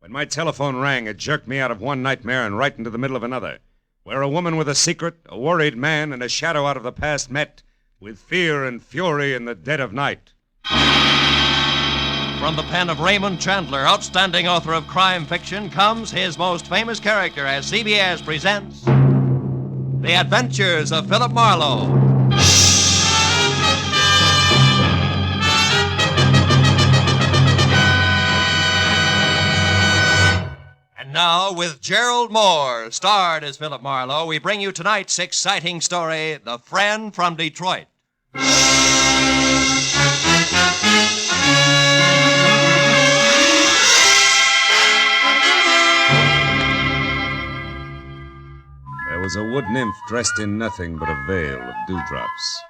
When my telephone rang, it jerked me out of one nightmare and right into the middle of another, where a woman with a secret, a worried man, and a shadow out of the past met, with fear and fury in the dead of night. From the pen of Raymond Chandler, outstanding author of crime fiction, comes his most famous character as CBS presents The Adventures of Philip Marlowe. And now, with Gerlad Mohr, starred as Philip Marlowe, we bring you tonight's exciting story, The Friend from Detroit. There was a wood nymph dressed in nothing but a veil of dewdrops.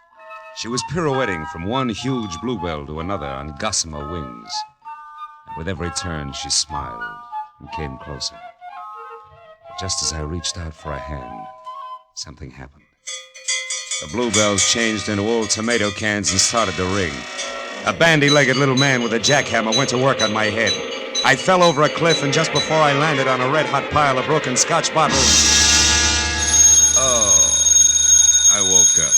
She was pirouetting from one huge bluebell to another on gossamer wings. And with every turn, she smiled and came closer. But just as I reached out for a hand, something happened. The bluebells changed into old tomato cans and started to ring. A bandy-legged little man with a jackhammer went to work on my head. I fell over a cliff, and just before I landed on a red-hot pile of broken Scotch bottles... I woke up.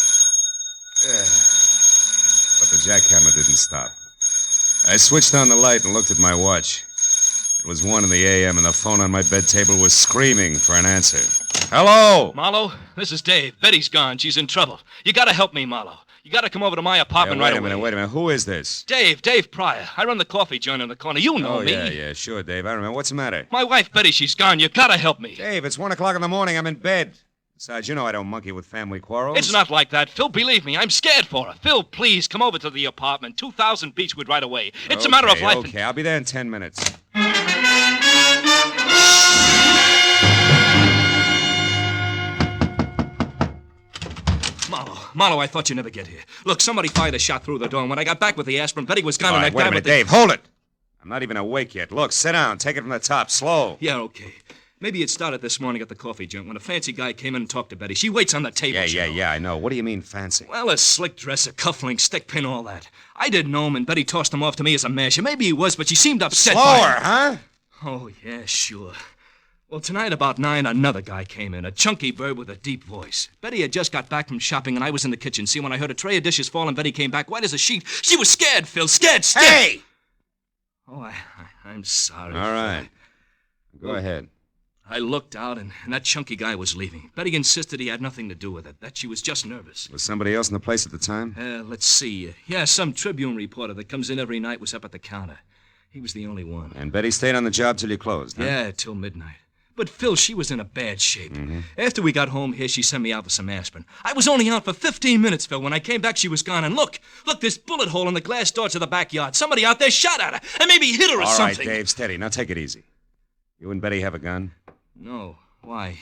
But the jackhammer didn't stop. I switched on the light and looked at my watch. It was 1 a.m. and the phone on my bed table was screaming for an answer. Hello? Marlowe, this is Dave. Betty's gone. She's in trouble. You gotta help me, Marlowe. You gotta come over to my apartment right away. Wait a minute. Who is this? Dave Pryor. I run the coffee joint on the corner. You know me. Yeah, sure, Dave. I remember. What's the matter? My wife, Betty, she's gone. You gotta help me. Dave, it's 1 o'clock in the morning. I'm in bed. Besides, you know I don't monkey with family quarrels. It's not like that, Phil. Believe me, I'm scared for her. Phil, please, come over to the apartment. 2000 Beechwood right away. It's a matter of life. Okay, I'll be there in 10 minutes. Marlowe, I thought you'd never get here. Look, somebody fired a shot through the door, and when I got back with the aspirin, Betty was gone. All and right, that wait guy a minute, with Dave, hold it. I'm not even awake yet. Look, sit down. Take it from the top. Slow. Yeah, okay. Maybe it started this morning at the coffee joint when a fancy guy came in and talked to Betty. She waits on the table. Yeah, I know. What do you mean fancy? Well, a slick dresser, cufflinks, stick pin, all that. I didn't know him, and Betty tossed him off to me as a masher. Maybe he was, but she seemed upset. Slower, huh? Oh, yeah, sure. Well, tonight about 9, another guy came in, a chunky bird with a deep voice. Betty had just got back from shopping, and I was in the kitchen. See, when I heard a tray of dishes fall and Betty came back, white as a sheet, she was scared, Phil, scared. Hey! Oh, I'm sorry. All right. Go ahead. I looked out, and that chunky guy was leaving. Betty insisted he had nothing to do with it, that she was just nervous. Was somebody else in the place at the time? Let's see. Yeah, some Tribune reporter that comes in every night was up at the counter. He was the only one. And Betty stayed on the job till you closed, huh? Yeah, till midnight. But, Phil, she was in a bad shape. Mm-hmm. After we got home here, she sent me out for some aspirin. I was only out for 15 minutes, Phil. When I came back, she was gone. And look, this bullet hole in the glass door to the backyard. Somebody out there shot at her and maybe hit her or something. All right, Dave, steady. Now take it easy. You and Betty have a gun? No. Why?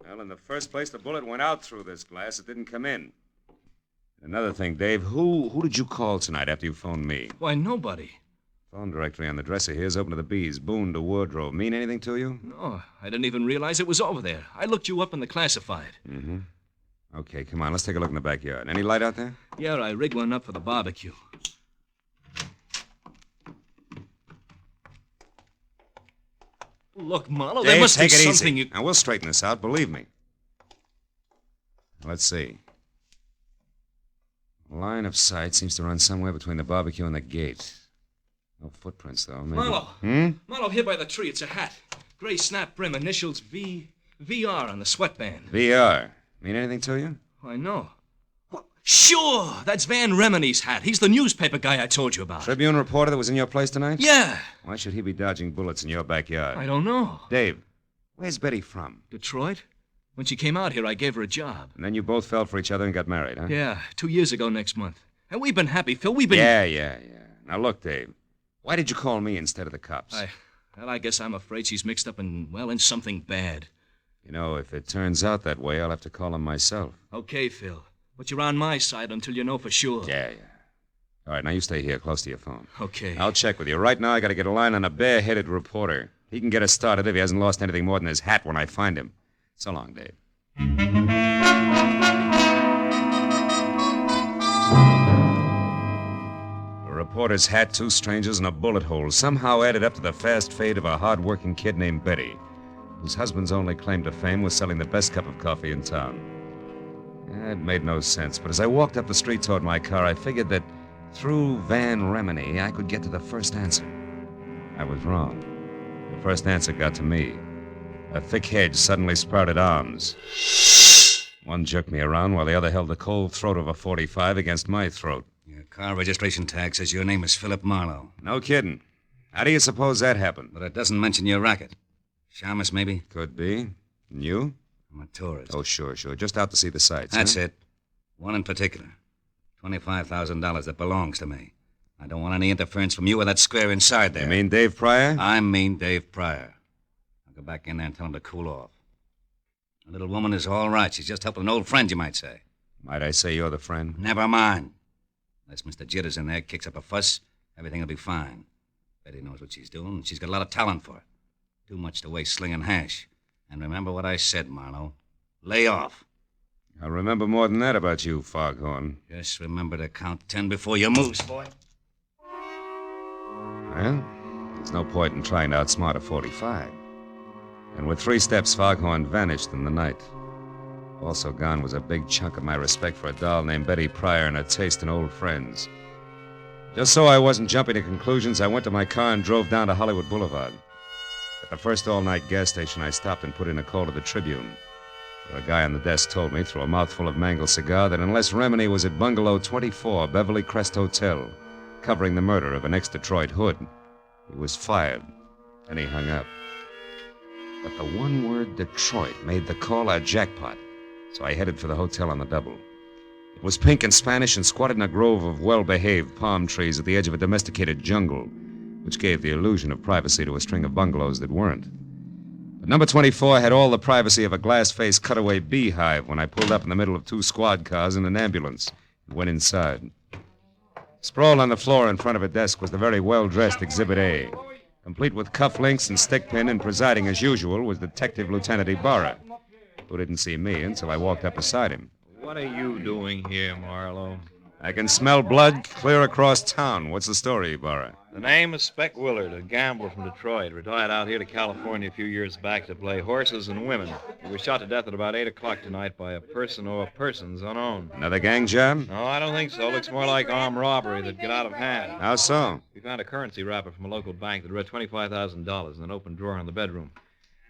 Well, in the first place, the bullet went out through this glass. It didn't come in. Another thing, Dave, who did you call tonight after you phoned me? Why, nobody. Phone directory on the dresser here is open to the B's. Boone to wardrobe. Mean anything to you? No, I didn't even realize it was over there. I looked you up in the classified. Mm-hmm. Okay, come on. Let's take a look in the backyard. Any light out there? Yeah, I rigged one up for the barbecue. Look, Marlowe, Dave, there must be take it something easy. Now, we'll straighten this out, believe me. Let's see. Line of sight seems to run somewhere between the barbecue and the gate. No footprints, though. Maybe... Marlowe. Marlowe, here by the tree. It's a hat. Gray snap brim, initials VR on the sweatband. VR. Mean anything to you? I know. Sure, that's Van Remini's hat. He's the newspaper guy I told you about. Tribune reporter that was in your place tonight? Yeah. Why should he be dodging bullets in your backyard? I don't know. Dave, where's Betty from? Detroit. When she came out here, I gave her a job. And then you both fell for each other and got married, huh? Yeah, 2 years ago next month. And we've been happy, Phil. We've been... Yeah. Now, look, Dave. Why did you call me instead of the cops? I guess I'm afraid she's mixed up in something bad. You know, if it turns out that way, I'll have to call him myself. Okay, Phil. But you're on my side until you know for sure. Yeah. All right, now you stay here, close to your phone. Okay. I'll check with you. Right now, I got to get a line on a bare-headed reporter. He can get us started if he hasn't lost anything more than his hat when I find him. So long, Dave. The reporter's hat, 2 strangers, and a bullet hole somehow added up to the fast fate of a hard-working kid named Betty, whose husband's only claim to fame was selling the best cup of coffee in town. It made no sense, but as I walked up the street toward my car, I figured that through Van Remini, I could get to the first answer. I was wrong. The first answer got to me. A thick hedge suddenly sprouted arms. One jerked me around while the other held the cold throat of a .45 against my throat. Your car registration tag says your name is Philip Marlowe. No kidding. How do you suppose that happened? But it doesn't mention your racket. Shamus, maybe? Could be. And you? I'm a tourist. Oh, sure. Just out to see the sights. That's huh? it. One in particular. $25,000 that belongs to me. I don't want any interference from you or that square inside there. You mean Dave Pryor? I mean Dave Pryor. I'll go back in there and tell him to cool off. The little woman is all right. She's just helping an old friend, you might say. Might I say you're the friend? Never mind. Unless Mr. Jitters in there kicks up a fuss, everything will be fine. Betty knows what she's doing, and she's got a lot of talent for it. Too much to waste slinging hash. And remember what I said, Marlowe. Lay off. I'll remember more than that about you, Foghorn. Just remember to count 10 before you move, boy. Well, there's no point in trying to outsmart a .45. And with 3 steps, Foghorn vanished in the night. Also gone was a big chunk of my respect for a doll named Betty Pryor and her taste in old friends. Just so I wasn't jumping to conclusions, I went to my car and drove down to Hollywood Boulevard. At the first all-night gas station, I stopped and put in a call to the Tribune. A guy on the desk told me, through a mouthful of mangled cigar, that unless Remini was at Bungalow 24, Beverly Crest Hotel, covering the murder of an ex-Detroit hood, he was fired. And he hung up. But the one word Detroit made the call a jackpot, so I headed for the hotel on the double. It was pink and Spanish and squatted in a grove of well-behaved palm trees at the edge of a domesticated jungle, which gave the illusion of privacy to a string of bungalows that weren't. But number 24 had all the privacy of a glass-faced cutaway beehive when I pulled up in the middle of 2 squad cars and an ambulance and went inside. Sprawled on the floor in front of a desk was the very well-dressed Exhibit A, complete with cufflinks and stickpin, and presiding as usual was Detective Lieutenant Ibarra, who didn't see me until I walked up beside him. What are you doing here, Marlowe? I can smell blood clear across town. What's the story, Ibarra? The name is Spec Willard, a gambler from Detroit. Retired out here to California a few years back to play horses and women. He was shot to death at about 8 o'clock tonight by a person or persons unknown. Another gang job? No, I don't think so. Looks more like armed robbery that'd get out of hand. How so? We found a currency wrapper from a local bank that read $25,000 in an open drawer in the bedroom.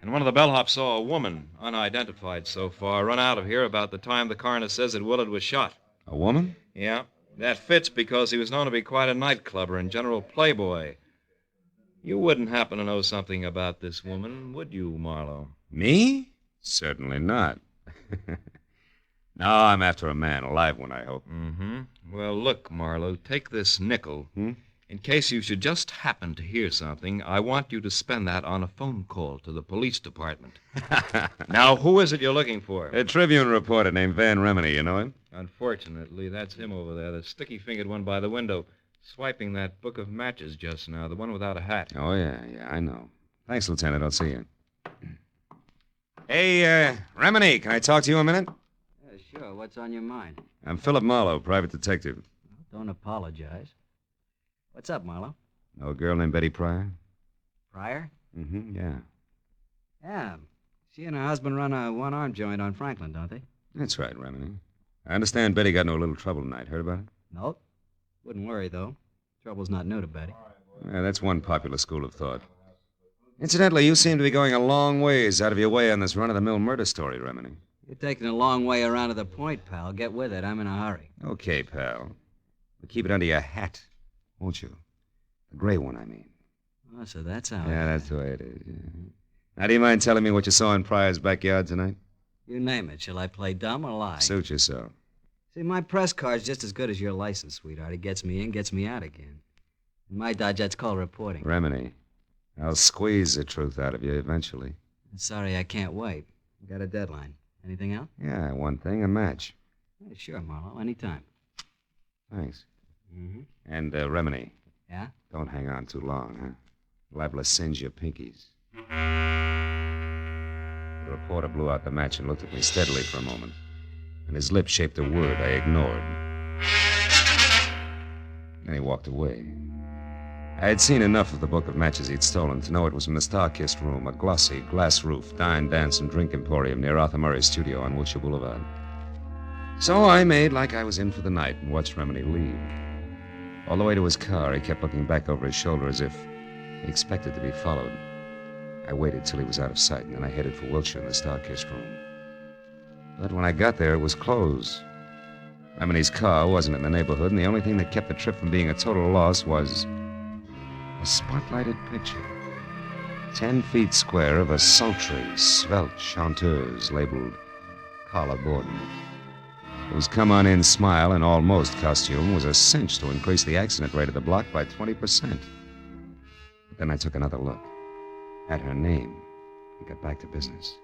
And one of the bellhops saw a woman, unidentified so far, run out of here about the time the coroner says that Willard was shot. A woman? Yeah. That fits because he was known to be quite a nightclubber and general playboy. You wouldn't happen to know something about this woman, would you, Marlowe? Me? Certainly not. No, I'm after a man, a live one, I hope. Mm-hmm. Well, look, Marlowe, take this nickel. In case you should just happen to hear something, I want you to spend that on a phone call to the police department. Now, who is it you're looking for? A Tribune reporter named Van Remini, you know him? Unfortunately, that's him over there, the sticky-fingered one by the window, swiping that book of matches just now, the one without a hat. Oh, yeah, I know. Thanks, Lieutenant. I'll see you. Hey, Remini, can I talk to you a minute? Yeah, sure. What's on your mind? I'm Philip Marlowe, private detective. Don't apologize. What's up, Marlowe? Know a girl named Betty Pryor? Pryor? Yeah. Yeah. She and her husband run a one-arm joint on Franklin, don't they? That's right, Remini. I understand Betty got into a little trouble tonight. Heard about it? Nope. Wouldn't worry, though. Trouble's not new to Betty. Yeah, that's one popular school of thought. Incidentally, you seem to be going a long ways out of your way on this run-of-the-mill murder story, Remini. You're taking a long way around to the point, pal. Get with it. I'm in a hurry. Okay, pal. But keep it under your hat, won't you? The gray one, I mean. Oh, so that's how Yeah, that's the way it is. Yeah. Now, do you mind telling me what you saw in Pryor's backyard tonight? You name it. Shall I play dumb or lie? Suit yourself. See, my press card's just as good as your license, sweetheart. It gets me in, gets me out again. In my dodge, that's called reporting. Remini, I'll squeeze the truth out of you eventually. Sorry, I can't wait. Got a deadline. Anything else? Yeah, one thing, a match. Yeah, sure, Marlowe. Anytime. Thanks. Mm-hmm. And, Remini, Yeah? don't hang on too long, huh? Liable to singe your pinkies. The reporter blew out the match and looked at me steadily for a moment. And his lips shaped a word I ignored. Then he walked away. I had seen enough of the book of matches he'd stolen to know it was from the Star-Kissed Room, a glossy, glass-roofed dine, dance, and drink emporium near Arthur Murray's studio on Wilshire Boulevard. So I made like I was in for the night and watched Remini leave. All the way to his car, he kept looking back over his shoulder as if he expected to be followed. I waited till he was out of sight, and then I headed for Wilshire in the Star-Kissed Room. But when I got there, it was closed. Remini's car wasn't in the neighborhood, and the only thing that kept the trip from being a total loss was a spotlighted picture. 10 feet square of a sultry, svelte chanteuse labeled Carla Borden, whose come-on-in smile and almost costume was a cinch to increase the accident rate of the block by 20%. But then I took another look at her name and got back to business.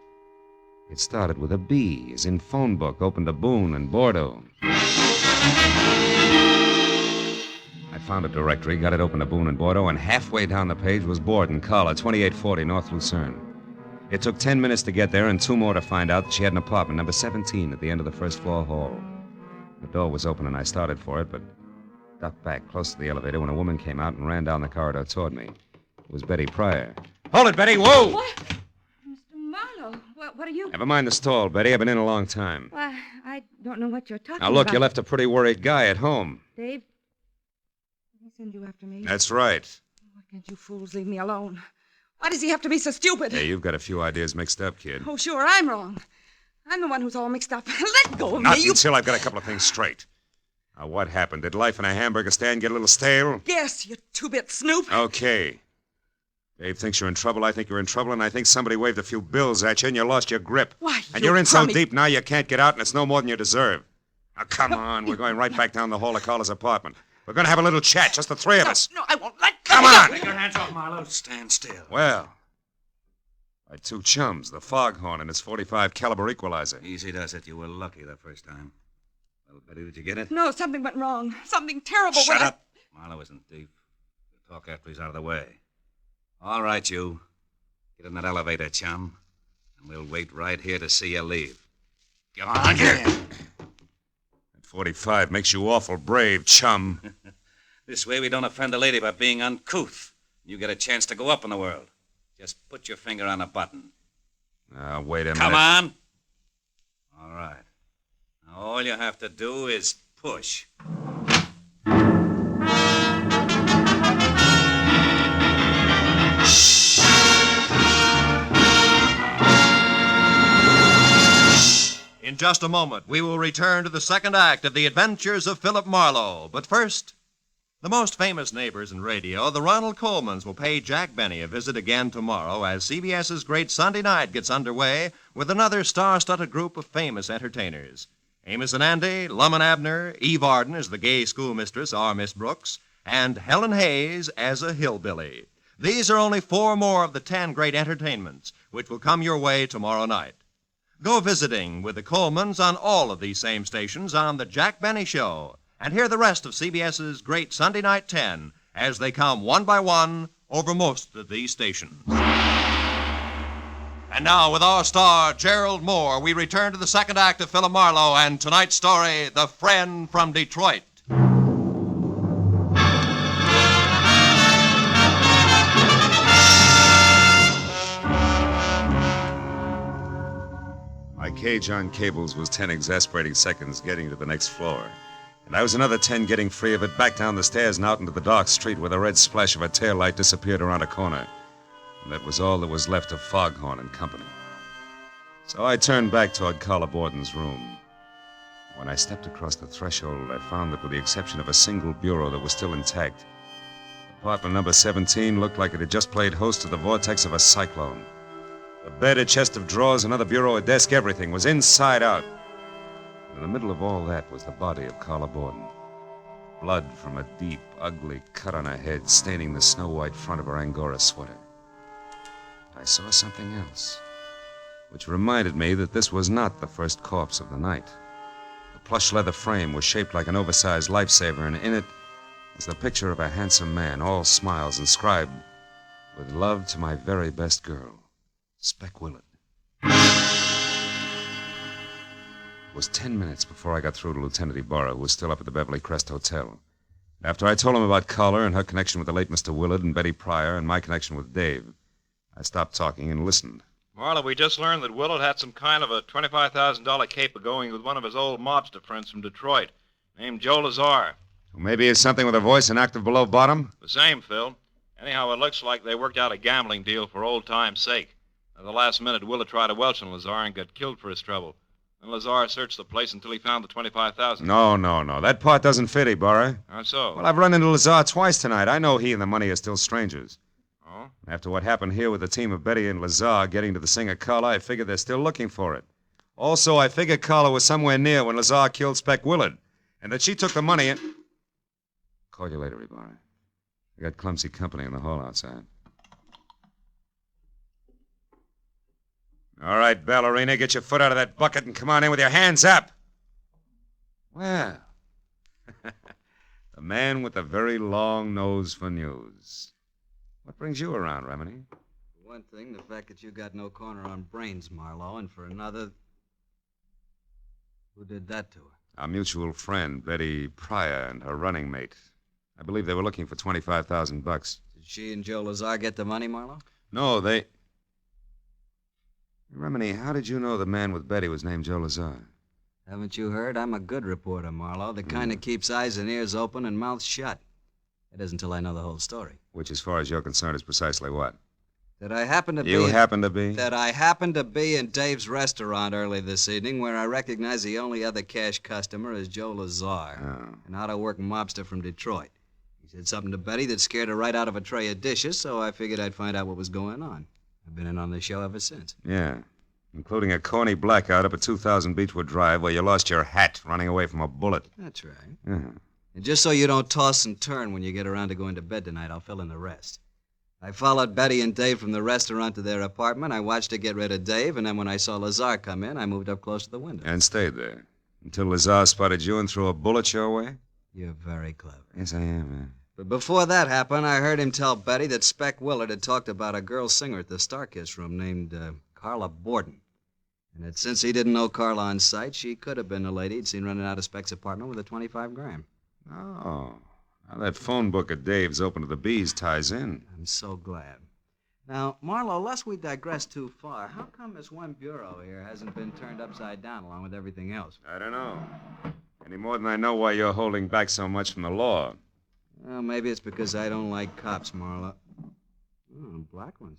It started with a B, as in phone book, open to Boone and Bordeaux. I found a directory, got it open to Boone and Bordeaux, and halfway down the page was Borden, Carla, 2840 North Lucerne. It took 10 minutes to get there and 2 more to find out that she had an apartment, number 17, at the end of the first floor hall. The door was open and I started for it, but ducked back close to the elevator when a woman came out and ran down the corridor toward me. It was Betty Pryor. Hold it, Betty! Whoa! What? Mr. Marlowe, what are you... Never mind the stall, Betty. I've been in a long time. Why, I don't know what you're talking Now, look, about. you left a pretty worried guy at home. Dave, did he send you after me? That's right. Why can't you fools leave me alone? Why does he have to be so stupid? Hey, you've got a few ideas mixed up, kid. Oh, sure, I'm wrong. I'm the one who's all mixed up. Let go of Not me. until I've got a couple of things straight. Now, what happened? Did life in a hamburger stand get a little stale? Yes, you two-bit snoop. Okay. Dave thinks you're in trouble, I think you're in trouble, and I think somebody waved a few bills at you and you lost your grip. Why, And you you're in so crummy- deep now you can't get out, and it's no more than you deserve. Now, come on. We're going right back down the hall to Carla's apartment. We're going to have a little chat, just the three of us. No, I won't. Let Come go. on! Take your hands off, Marlowe. Stand still. Well, my 2 chums, the Foghorn and his .45 caliber equalizer. Easy does it. You were lucky the first time. Well, Betty, did you get it? No, something went wrong. Something terrible Shut went... up. Marlowe isn't deep. We'll talk after he's out of the way. All right, you. Get in that elevator, chum. And we'll wait right here to see you leave. Go on, get in. That .45 makes you awful brave, chum. This way we don't offend a lady by being uncouth. You get a chance to go up in the world. Just put your finger on a button. Now, wait a minute. Come on. All right. Now, all you have to do is push. In just a moment, we will return to the second act of The Adventures of Philip Marlowe. But first, the most famous neighbors in radio, the Ronald Colmans, will pay Jack Benny a visit again tomorrow as CBS's Great Sunday Night gets underway with another star-studded group of famous entertainers. Amos and Andy, Lum and Abner, Eve Arden as the gay schoolmistress, our Miss Brooks, and Helen Hayes as a hillbilly. These are only 4 more of the 10 great entertainments which will come your way tomorrow night. Go visiting with the Colmans on all of these same stations on The Jack Benny Show, and hear the rest of CBS's Great Sunday Night 10 as they come one by one over most of these stations. And now, with our star, Gerlad Mohr, we return to the second act of Philip Marlowe and tonight's story, The Friend from Detroit. My cage on cables was 10 exasperating seconds getting to the next floor. And I was another 10 getting free of it, back down the stairs and out into the dark street where the red splash of a taillight disappeared around a corner. And that was all that was left of Foghorn and company. So I turned back toward Carla Borden's room. When I stepped across the threshold, I found that with the exception of a single bureau that was still intact, apartment number 17 looked like it had just played host to the vortex of a cyclone. A bed, a chest of drawers, another bureau, a desk, everything was inside out. And in the middle of all that was the body of Carla Borden. Blood from a deep, ugly cut on her head, staining the snow-white front of her Angora sweater. I saw something else, which reminded me that this was not the first corpse of the night. The plush leather frame was shaped like an oversized lifesaver, and in it was the picture of a handsome man, all smiles, inscribed, "With love to my very best girl, Speck Willard." It was 10 minutes before I got through to Lieutenant Ibarra, who was still up at the Beverly Crest Hotel. After I told him about Collar and her connection with the late Mr. Willard and Betty Pryor and my connection with Dave, I stopped talking and listened. Marlowe, we just learned that Willard had some kind of a $25,000 caper going with one of his old mobster friends from Detroit, named Joe Lazar. Well, maybe it's something with a voice and active below bottom? The same, Phil. Anyhow, it looks like they worked out a gambling deal for old time's sake. At the last minute, Willard tried to welch on Lazar and got killed for his trouble. Then Lazar searched the place until he found the $25,000. No. That part doesn't fit, Ibarra. How so? Well, I've run into Lazar twice tonight. I know he and the money are still strangers. Oh? After what happened here with the team of Betty and Lazar getting to the singer Carla, I figured they're still looking for it. Also, I figured Carla was somewhere near when Lazar killed Spec Willard, and that she took the money and... Call you later, Ibarra. I got clumsy company in the hall outside. All right, ballerina, get your foot out of that bucket and come on in with your hands up. Well, the man with the very long nose for news. What brings you around, Remini? For one thing, the fact that you got no corner on brains, Marlowe, and for another... Who did that to her? Our mutual friend, Betty Pryor, and her running mate. I believe they were looking for $25,000. Did she and Joe Lazar get the money, Marlowe? No, they... Remini, how did you know the man with Betty was named Joe Lazar? Haven't you heard? I'm a good reporter, Marlowe. The kind that keeps eyes and ears open and mouth shut. It isn't until I know the whole story. Which, as far as you're concerned, is precisely what? That I happened to be... You happen to be? That I happened to be in Dave's restaurant early this evening, where I recognized the only other cash customer as Joe Lazar, an out-of-work mobster from Detroit. He said something to Betty that scared her right out of a tray of dishes, so I figured I'd find out what was going on. I've been in on the show ever since. Yeah, including a corny blackout up at 2000 Beechwood Drive where you lost your hat running away from a bullet. That's right. Uh-huh. And just so you don't toss and turn when you get around to going to bed tonight, I'll fill in the rest. I followed Betty and Dave from the restaurant to their apartment. I watched her get rid of Dave, and then when I saw Lazar come in, I moved up close to the window. And stayed there until Lazar spotted you and threw a bullet your way? You're very clever. Yes, I am, man. But before that happened, I heard him tell Betty that Spec Willard had talked about a girl singer at the Starkiss Room named Carla Borden. And that since he didn't know Carla on sight, she could have been the lady he'd seen running out of Spec's apartment with a 25 gram. Oh, now that phone book of Dave's open to the bees ties in. I'm so glad. Now, Marlowe, lest we digress too far, how come this one bureau here hasn't been turned upside down along with everything else? I don't know. Any more than I know why you're holding back so much from the law. Well, maybe it's because I don't like cops, Marlowe. Oh, black ones.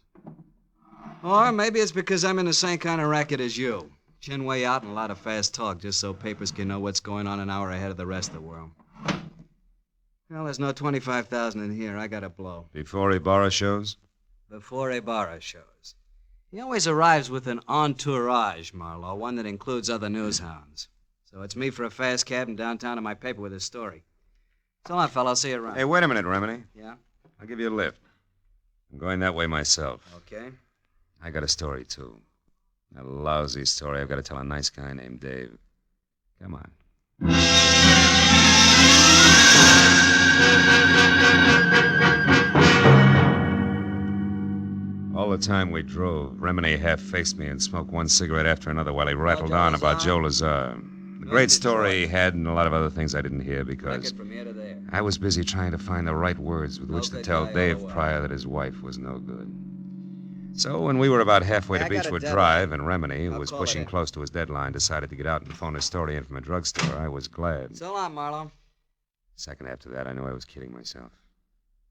Or maybe it's because I'm in the same kind of racket as you. Chin way out and a lot of fast talk, just so papers can know what's going on an hour ahead of the rest of the world. Well, there's no 25,000 in here. I got a blow. Before Ibarra shows? Before Ibarra shows. He always arrives with an entourage, Marlowe, one that includes other news hounds. So it's me for a fast cab and downtown to my paper with his story. So long, fella. I'll see you around. Hey, wait a minute, Remini. Yeah? I'll give you a lift. I'm going that way myself. Okay. I got a story, too. A lousy story I've got to tell a nice guy named Dave. Come on. All the time we drove, Remini half-faced me and smoked one cigarette after another while he rattled on about Joe Lazar. The great story he had and a lot of other things I didn't hear because from here to there. I was busy trying to find the right words with which to tell Dave Pryor that his wife was no good. So when we were about halfway to Beechwood Drive and Remini, who was pushing close to his deadline, decided to get out and phone his story in from a drugstore, I was glad. So long, Marlowe. Second after that, I knew I was kidding myself.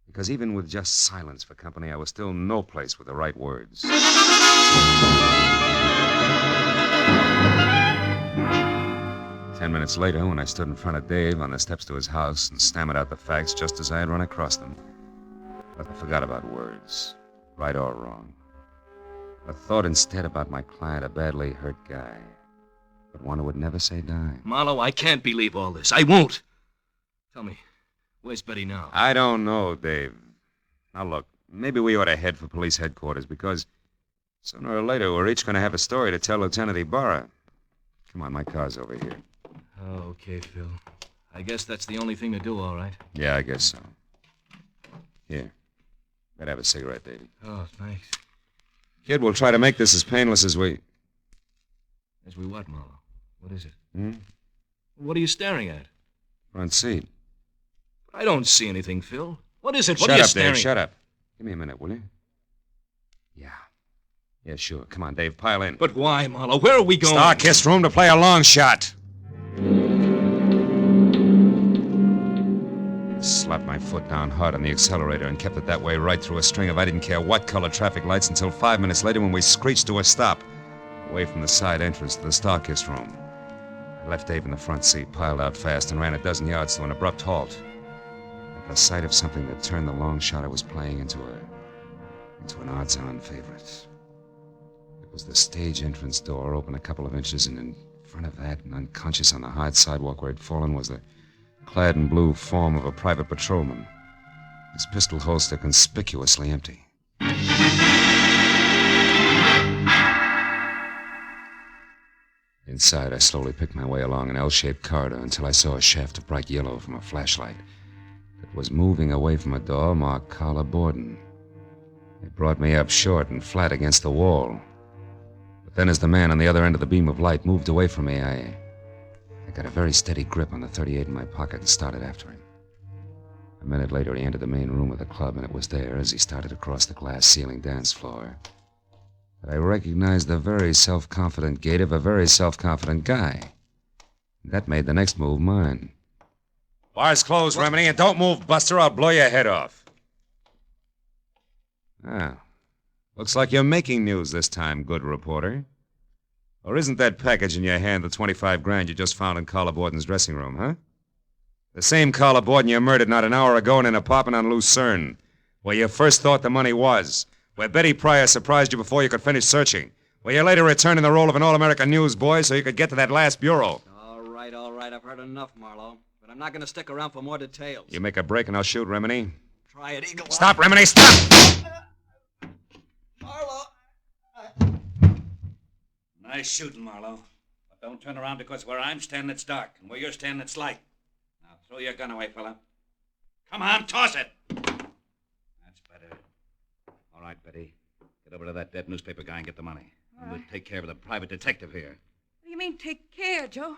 Because even with just silence for company, I was still no place with the right words. 10 minutes later, when I stood in front of Dave on the steps to his house and stammered out the facts just as I had run across them, I forgot about words, right or wrong. I thought instead about my client, a badly hurt guy, but one who would never say die. Marlowe, I can't believe all this. I won't. Tell me, where's Betty now? I don't know, Dave. Now, look, maybe we ought to head for police headquarters because sooner or later we're each going to have a story to tell Lieutenant Ibarra. Come on, my car's over here. Oh, okay, Phil. I guess that's the only thing to do, all right. Yeah, I guess so. Here. Better have a cigarette, Davey. Oh, thanks. Kid, we'll try to make this as painless as we... As we what, Marlowe? What is it? Hmm? What are you staring at? Front seat. I don't see anything, Phil. What is it? What Shut are you up, staring? Dave, shut up. Give me a minute, will you? Yeah. Yeah, sure. Come on, Dave, pile in. But why, Marlowe? Where are we going? Starkist room to play a long shot. Slapped my foot down hard on the accelerator and kept it that way right through a string of I didn't care what color traffic lights until 5 minutes later when we screeched to a stop, away from the side entrance to the Starkist room. I left Dave in the front seat, piled out fast, and ran a dozen yards to an abrupt halt. At the sight of something that turned the long shot I was playing into an odds-on favorite. It was the stage entrance door, open a couple of inches, and in front of that, and unconscious on the hard sidewalk where he'd fallen, was the clad in blue form of a private patrolman, his pistol holster conspicuously empty. Inside, I slowly picked my way along an L-shaped corridor until I saw a shaft of bright yellow from a flashlight that was moving away from a door marked Carla Borden. It brought me up short and flat against the wall. But then as the man on the other end of the beam of light moved away from me, I got a very steady grip on the .38 in my pocket and started after him. A minute later, he entered the main room of the club, and it was there, as he started across the glass ceiling dance floor, that I recognized the very self-confident gait of a very self-confident guy. That made the next move mine. Bar's closed, Remini, and don't move, Buster. I'll blow your head off. Ah, looks like you're making news this time, good reporter. Or isn't that package in your hand the 25 grand you just found in Carla Borden's dressing room, huh? The same Carla Borden you murdered not an hour ago in an apartment on Lucerne, where you first thought the money was, where Betty Pryor surprised you before you could finish searching, where you later returned in the role of an all-American newsboy so you could get to that last bureau. All right. I've heard enough, Marlowe. But I'm not going to stick around for more details. You make a break and I'll shoot, Remini. Try it, Eagle. Stop, Remini, stop! Marlowe! Nice shooting, Marlowe. But don't turn around because where I'm standing it's dark, and where you're standing it's light. Now throw your gun away, fella. Come on, toss it! That's better. All right, Betty. Get over to that dead newspaper guy and get the money. And we'll take care of the private detective here. What do you mean, take care, Joe?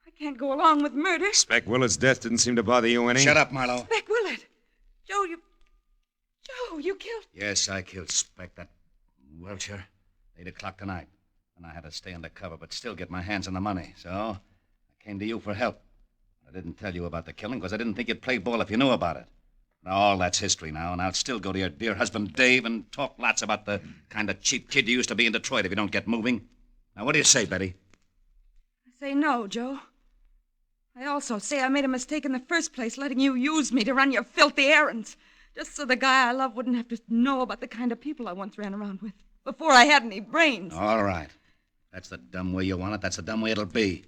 I can't go along with murder. Spec Willard's death didn't seem to bother you any. Shut up, Marlowe. Spec Willard. Joe, you killed... Yes, I killed Spec, that Welcher. 8 o'clock tonight. And I had to stay undercover, but still get my hands on the money. So I came to you for help. I didn't tell you about the killing because I didn't think you'd play ball if you knew about it. Now, all that's history now, and I'll still go to your dear husband, Dave, and talk lots about the kind of cheap kid you used to be in Detroit if you don't get moving. Now, what do you say, Betty? I say no, Joe. I also say I made a mistake in the first place, letting you use me to run your filthy errands, just so the guy I love wouldn't have to know about the kind of people I once ran around with, before I had any brains. All right. That's the dumb way you want it. That's the dumb way it'll be.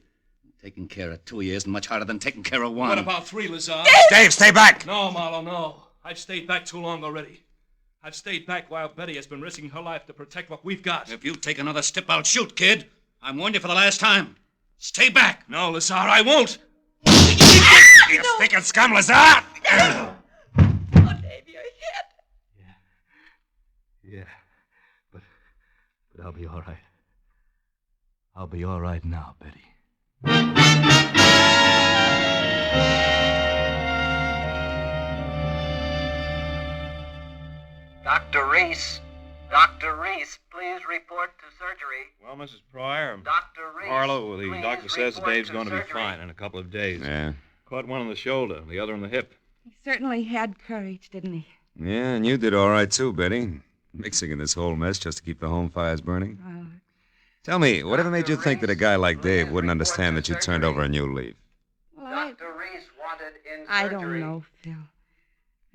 Taking care of 2 years isn't much harder than taking care of one. What about 3, Lazar? Dave, stay back! No, Marlowe, no. I've stayed back too long already. I've stayed back while Betty has been risking her life to protect what we've got. If you take another step, I'll shoot, kid. I warned you for the last time. Stay back. No, Lazar, I won't. You stinking scum, Lazar! Oh, Dave, you're hit. Yeah. But I'll be all right. I'll be all right now, Betty. Dr. Reese. Dr. Reese, please report to surgery. Well, Mrs. Pryor, Dr. Reese. Marlowe, the please doctor says report Dave's to going to be surgery. fine in a couple of days. Yeah. Caught one on the shoulder, the other in the hip. He certainly had courage, didn't he? Yeah, and you did all right, too, Betty. Mixing in this whole mess just to keep the home fires burning. Well, Tell me, whatever made you think that a guy like Dave wouldn't understand that you turned over a new leaf? Dr. Reese wanted in I surgery. don't know, Phil.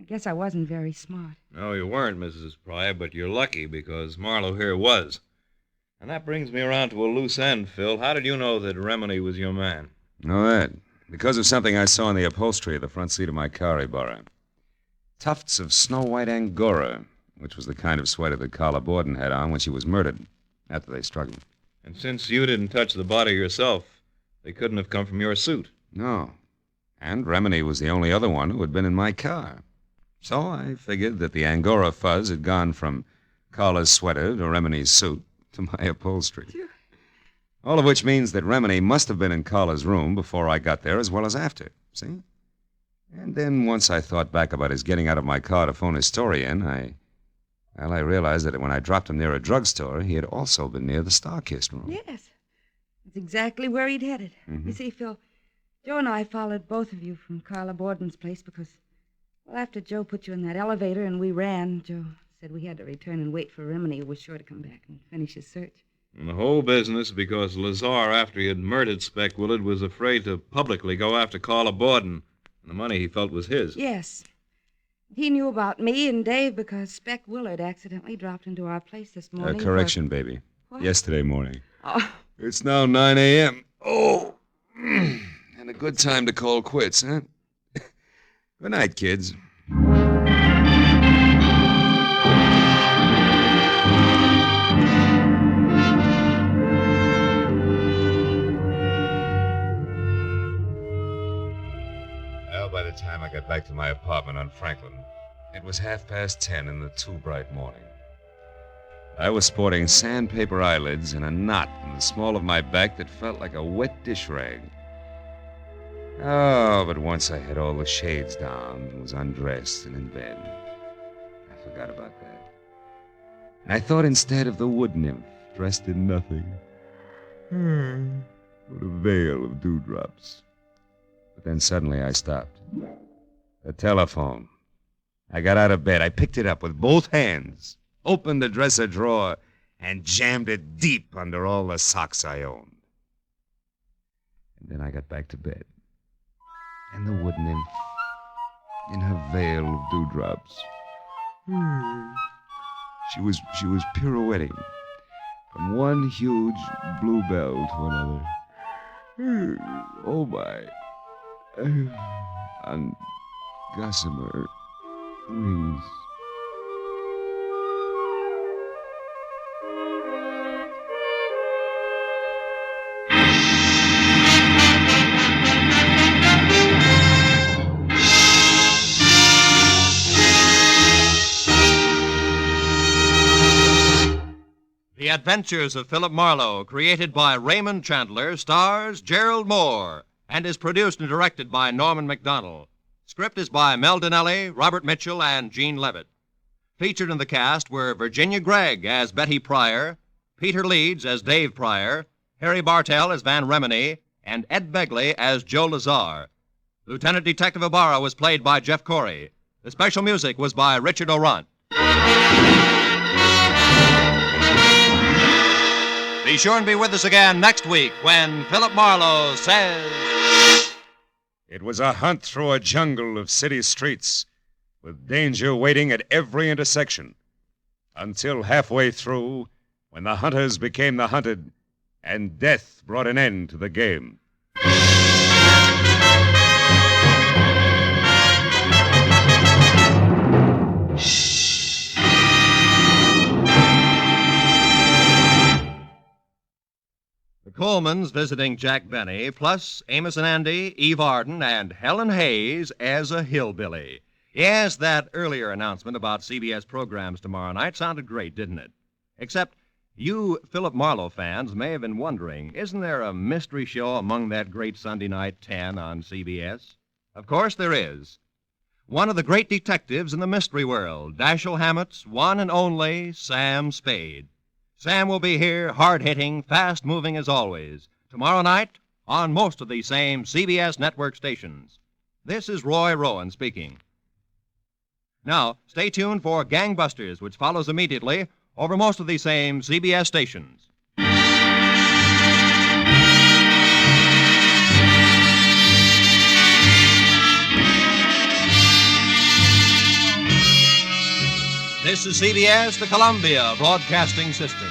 I guess I wasn't very smart. No, you weren't, Mrs. Pryor, but you're lucky because Marlowe here was. And that brings me around to a loose end, Phil. How did you know that Remini was your man? Know that? Because of something I saw in the upholstery of the front seat of my car, Ibarra. Tufts of snow-white Angora, which was the kind of sweater that Carla Borden had on when she was murdered, after they struggled. And since you didn't touch the body yourself, they couldn't have come from your suit. No. And Remini was the only other one who had been in my car. So I figured that the Angora fuzz had gone from Carla's sweater to Remini's suit to my upholstery. All of which means that Remini must have been in Carla's room before I got there as well as after. See? And then once I thought back about his getting out of my car to phone his story in, I realized that when I dropped him near a drugstore, he had also been near the Star-Kissed room. Yes. That's exactly where he'd headed. You see, Phil, Joe and I followed both of you from Carla Borden's place because, well, after Joe put you in that elevator and we ran, Joe said we had to return and wait for Remini, who was sure to come back and finish his search. And the whole business because Lazar, after he had murdered Speck Willard, was afraid to publicly go after Carla Borden. And the money he felt was his. Yes. He knew about me and Dave because Speck Willard accidentally dropped into our place this morning. Correction, baby. What? Yesterday morning. Oh, It's now 9 a.m. Oh, and a good time to call quits, huh? Good night, kids. Well, by the time I got back to my apartment on Franklin, it was 10:30 in the too bright morning. I was sporting sandpaper eyelids and a knot in the small of my back that felt like a wet dish rag. Oh, but once I had all the shades down and was undressed and in bed, I forgot about that. And I thought instead of the wood nymph dressed in nothing, with a veil of dewdrops. But then suddenly I stopped. The telephone. I got out of bed. I picked it up with both hands, opened the dresser drawer, and jammed it deep under all the socks I owned. And then I got back to bed. And the wood nymph, in her veil of dewdrops, she was pirouetting from one huge bluebell to another. Oh, my. On gossamer wings. The Adventures of Philip Marlowe, created by Raymond Chandler, stars Gerlad Mohr, and is produced and directed by Norman MacDonald. Script is by Mel Donnelly, Robert Mitchell, and Gene Levitt. Featured in the cast were Virginia Gregg as Betty Pryor, Peter Leeds as Dave Pryor, Harry Bartell as Van Remini, and Ed Begley as Joe Lazar. Lieutenant Detective Ibarra was played by Jeff Corey. The special music was by Richard Orant. Be sure and be with us again next week when Philip Marlowe says... It was a hunt through a jungle of city streets, with danger waiting at every intersection, until halfway through, when the hunters became the hunted, and death brought an end to the game. The Colemans visiting Jack Benny, plus Amos and Andy, Eve Arden, and Helen Hayes as a hillbilly. Yes, that earlier announcement about CBS programs tomorrow night sounded great, didn't it? Except you Philip Marlowe fans may have been wondering, isn't there a mystery show among that great Sunday night 10 on CBS? Of course there is. One of the great detectives in the mystery world, Dashiell Hammett's one and only Sam Spade. Sam will be here, hard-hitting, fast-moving as always, tomorrow night on most of the same CBS network stations. This is Roy Rowan speaking. Now, stay tuned for Gangbusters, which follows immediately over most of the same CBS stations. This is CBS, the Columbia Broadcasting System.